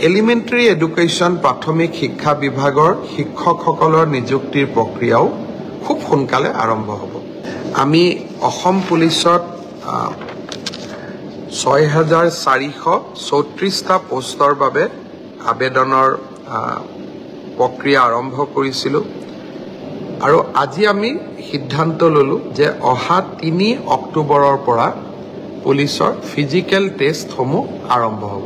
Elementary education প্ৰাথমিক শিক্ষা বিভাগৰ শিক্ষকসকলৰ নিযুক্তিৰ প্ৰক্ৰিয়াও খুব সোনকালে আৰম্ভ হ'ব। আমি অসম পুলিচত ৬,৪৩৪টা পোষ্টৰ বাবে আবেদনৰ প্ৰক্ৰিয়া আৰম্ভ কৰিছিলোঁ আৰু আজি আমি সিদ্ধান্ত ললো যে অহা ৩ অক্টোবৰৰ পৰা পুলিচৰ ফিজিকেল টেষ্টসমূহ আৰম্ভ হ'ব।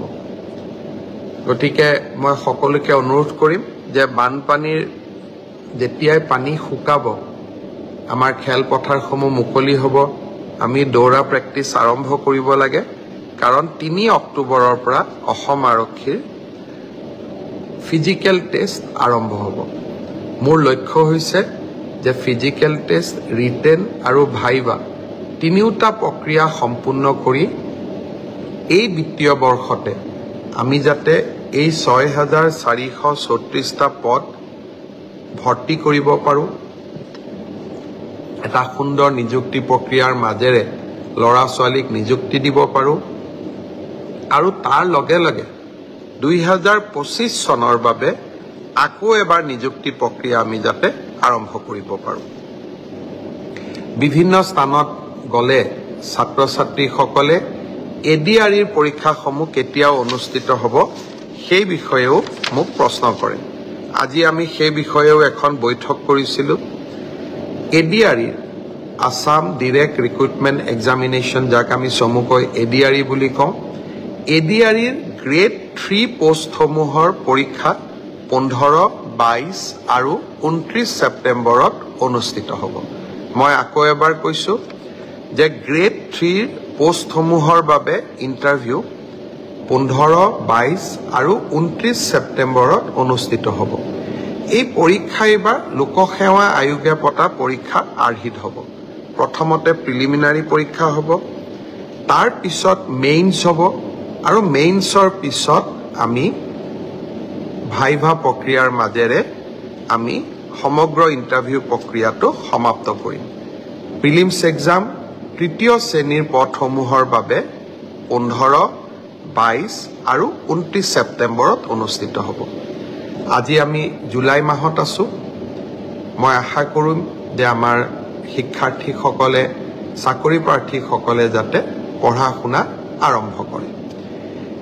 গতিকে মই সকলোকে অনুৰোধ কৰিম যে বানপানীৰ যেতিয়াই পানী শুকাব আমাৰ খেলপথাৰসমূহ মুকলি হ'ব, আমি দৌৰা প্ৰেক্টিছ আৰম্ভ কৰিব লাগে, কাৰণ ৩ অক্টোবৰৰ পৰা অসম আৰক্ষীৰ ফিজিকেল টেষ্ট আৰম্ভ হ'ব। মোৰ লক্ষ্য হৈছে যে ফিজিকেল টেষ্ট, ৰিটেন আৰু ভাইভা তিনিওটা প্ৰক্ৰিয়া সম্পূৰ্ণ কৰি এই বিত্তীয় বৰ্ষতে আমি যাতে এই ৬,৪৩৪টা পদ ভৰ্তি কৰিব পাৰোঁ, এটা সুন্দৰ নিযুক্তি প্ৰক্ৰিয়াৰ মাজেৰে ল'ৰা ছোৱালীক নিযুক্তি দিব পাৰোঁ আৰু তাৰ লগে লগে ২০২৫ চনৰ বাবে আকৌ এবাৰ নিযুক্তি প্ৰক্ৰিয়া আমি যাতে আৰম্ভ কৰিব পাৰোঁ। বিভিন্ন স্থানত গ'লে ছাত্ৰ ছাত্ৰীসকলে এডিআৰইৰ পৰীক্ষাসমূহ কেতিয়াও অনুষ্ঠিত হ'ব সেই বিষয়েও মোক প্ৰশ্ন কৰে। আজি আমি সেই বিষয়েও এখন বৈঠক কৰিছিলোঁ। এডিআৰইৰ আসাম ডিৰেক্ট ৰিক্ৰুটমেণ্ট এক্সামিনেশ্যন, যাক আমি চমুকৈ এডিআৰই বুলি কওঁ, এডিআৰইৰ গ্ৰেড 3 পোষ্টসমূহৰ পৰীক্ষা 15, 22 আৰু 29 ছেপ্টেম্বৰত অনুষ্ঠিত হ'ব। মই আকৌ এবাৰ কৈছোঁ যে গ্ৰেড 3 পোষ্টসমূহৰ বাবে ইণ্টাৰভিউ 15, 22 আৰু 29 ছেপ্টেম্বৰত অনুষ্ঠিত হ'ব। এই পৰীক্ষা এইবাৰ লোকসেৱা আয়োগে পতা পৰীক্ষা আৰ্হিত হ'ব। প্ৰথমতে প্ৰিলিমিনাৰী পৰীক্ষা হ'ব, তাৰ পিছত মেইনছ হ'ব আৰু মেইনছৰ পিছত আমি ভাইভা প্ৰক্ৰিয়াৰ মাজেৰে আমি সমগ্ৰ ইণ্টাৰভিউ প্ৰক্ৰিয়াটো সমাপ্ত কৰিম। প্ৰিলিমছ এক্সাম তৃতীয় শ্ৰেণীৰ পদসমূহৰ বাবে 15, 22 আৰু 29 ছেপ্টেম্বৰত অনুষ্ঠিত হ'ব। আজি আমি জুলাই মাহত আছোঁ। মই আশা কৰিম যে আমাৰ শিক্ষাৰ্থীসকলে, চাকৰি প্ৰাৰ্থীসকলে যাতে পঢ়া শুনা আৰম্ভ কৰে।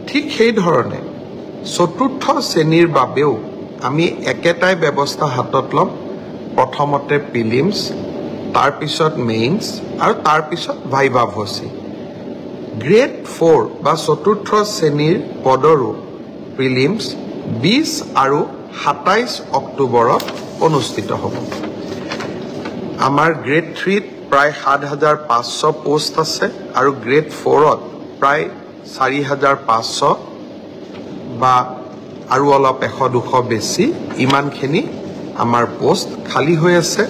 ঠিক সেইধৰণে চতুৰ্থ শ্ৰেণীৰ বাবেও আমি একেটাই ব্যৱস্থা হাতত ল'ম। প্ৰথমতে প্ৰিলিমছ, তাৰপিছত মেইনছ আৰু তাৰপিছত ভাইভা ভচি। গ্ৰেড 4 বা চতুৰ্থ শ্ৰেণীৰ পদৰো প্ৰিলিমছ 20 আৰু 27 অক্টোবৰত অনুষ্ঠিত হ'ব। আমাৰ গ্ৰেড 3ত প্ৰায় 7,500 পোষ্ট আছে আৰু গ্ৰেড 4ত প্ৰায় 4,500 বা আৰু অলপ 100-200 বেছি, ইমানখিনি আমাৰ পোষ্ট খালী হৈ আছে।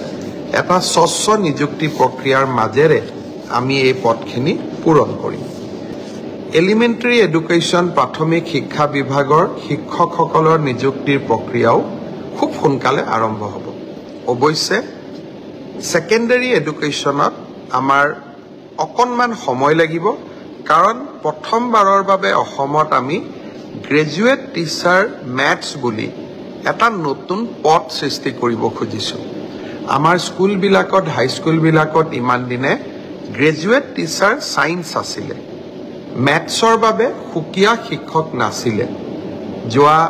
এটা স্বচ্ছ নিযুক্তি প্ৰক্ৰিয়াৰ মাজেৰে আমি এই পদখিনি পূৰণ কৰিম। এলিমেন্টাৰী এডুকেশ্যন প্ৰাথমিক শিক্ষা বিভাগৰ শিক্ষকসকলৰ নিযুক্তিৰ প্ৰক্ৰিয়াও খুব সোনকালে আৰম্ভ হ'ব। অৱশ্যে ছেকেণ্ডাৰী এডুকেশ্যনত আমাৰ অকণমান সময় লাগিব, কাৰণ প্ৰথমবাৰৰ বাবে অসমত আমি গ্ৰেজুৱেট টিচাৰ মেথছ বুলি এটা নতুন পদ সৃষ্টি কৰিব খুজিছোঁ। আমাৰ স্কুলবিলাকত, হাইস্কুলবিলাকত ইমান দিনে গ্ৰেজুৱেট টিচাৰ ছায়েন্স আছিলে, মেথছৰ বাবে সুকীয়া শিক্ষক নাছিলে। যোৱা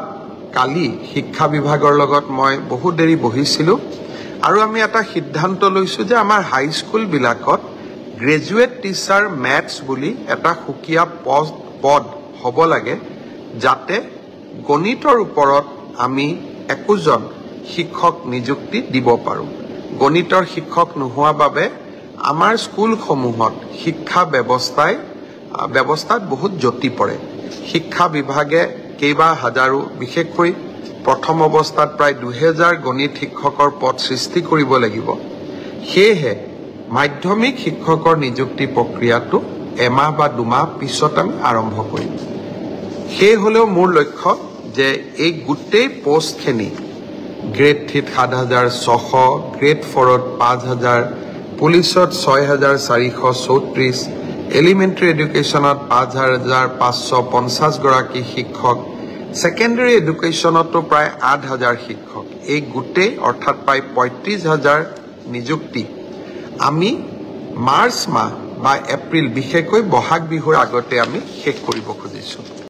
কালি শিক্ষা বিভাগৰ লগত মই বহু দেৰি বহিছিলোঁ আৰু আমি এটা সিদ্ধান্ত লৈছোঁ যে আমাৰ হাইস্কুলবিলাকত গ্ৰেজুৱেট টিচাৰ মেথছ বুলি এটা সুকীয়া পদ হ'ব লাগে, যাতে গণিতৰ ওপৰত আমি একোজন শিক্ষক নিযুক্তি দিব পাৰোঁ। গণিতৰ শিক্ষক নোহোৱা বাবে আমাৰ স্কুলসমূহত শিক্ষা ব্যৱস্থাত বহুত জটি পৰে। শিক্ষা বিভাগে কেইবা হাজাৰো, বিশেষকৈ প্ৰথম অৱস্থাত প্ৰায় 2000 গণিত শিক্ষকৰ পদ সৃষ্টি কৰিব লাগিব। সেয়েহে মাধ্যমিক শিক্ষকৰ নিযুক্তি প্ৰক্ৰিয়াটো এমাহ বা 2 মাহ পিছত আমি আৰম্ভ কৰিম। সেই হ'লেও মোৰ লক্ষ্য যে এই গোটেই পোষ্টখিনি গ্ৰেড 3ত 7,600, গ্ৰেড 4ত 5,000, পুলিচত 6,434, এলিমেন্টাৰী এডুকেশ্যনত 5,550 গৰাকী শিক্ষক ছেকেণ্ডেৰী এডুকেশ্যনতো প্ৰায় 8,000 শিক্ষক, এই গোটেই অৰ্থাৎ প্ৰায় 35,000 নিযুক্তি আমি মাৰ্চ মাহ বা এপ্ৰিল, বিশেষকৈ বহাগ বিহুৰ আগতে আমি শেষ কৰিব খুজিছোঁ।